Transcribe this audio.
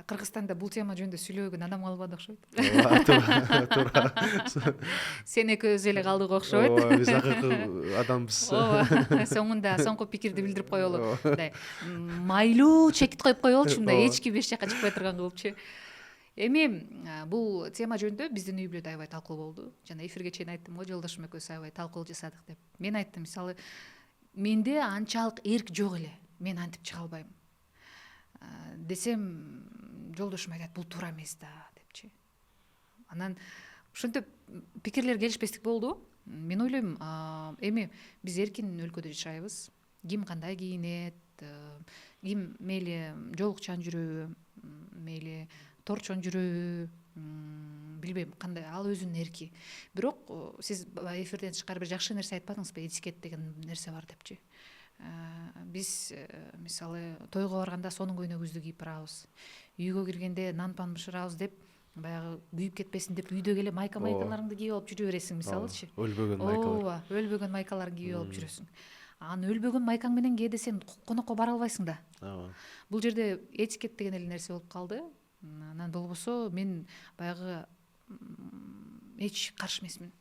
Кыргызстанда бул тема жөнүндө сүйлөбөгөн адам калбады окшойт. Туура. Сен экөөбүз эле калдык окшойт. Ооба, биз акыркы адамбыз. Ооба, соңунда соңку пикирди билдирип коелу. Мындай майлуу чекит коюп коелучу, мындай эч ким эч жака чыкпай турган кылыпчы. Эми бул тема жөнүндө биздин үй бүлөдө аябай талкуу болду. Жана эфирге чейин айттым го, жолдошум экөөбүз аябай талкуу жасадык деп. Мен айттым, мисалы, менде анчалык эрк жок эле. Мен антип чыга албайм десем, жолдошум айтат, бул туура эмес да депчи. Анан ошентип пикирлер келишпестик болду. Мен ойлойм, эми биз эркин өлкөдө жашайбыз. Ким кандай кийинет, ким мейли жолукчан жүрөбү, мейли торчон жүрөбү, билбейм кандай, ал өзүнүн эрки. Бирок сиз эфирден тышкары бир жакшы нерсе айтпадыңызбы, этикет деген нерсе бар депчи. Биз мисалы тойго барганда сонун көйнөгүбүздү кийип барабыз. Үйгө киргенде нан пан бышырабыз деп, баягы күйүп кетпесин деп үйдөгү эле майкаларыңды кийип алып жүрө бересиң, мисалычы. Өлбөгөн майкалар. Ооба, өлбөгөн майкаларыңды кийип алып жүрөсүң. Анан өлбөгөн майкаң менен кээде сен конокко бара албайсың да. Бул жерде этикет деген эле нерсе болуп калды. Анан болбосо мен баягы эч каршы эмесмин.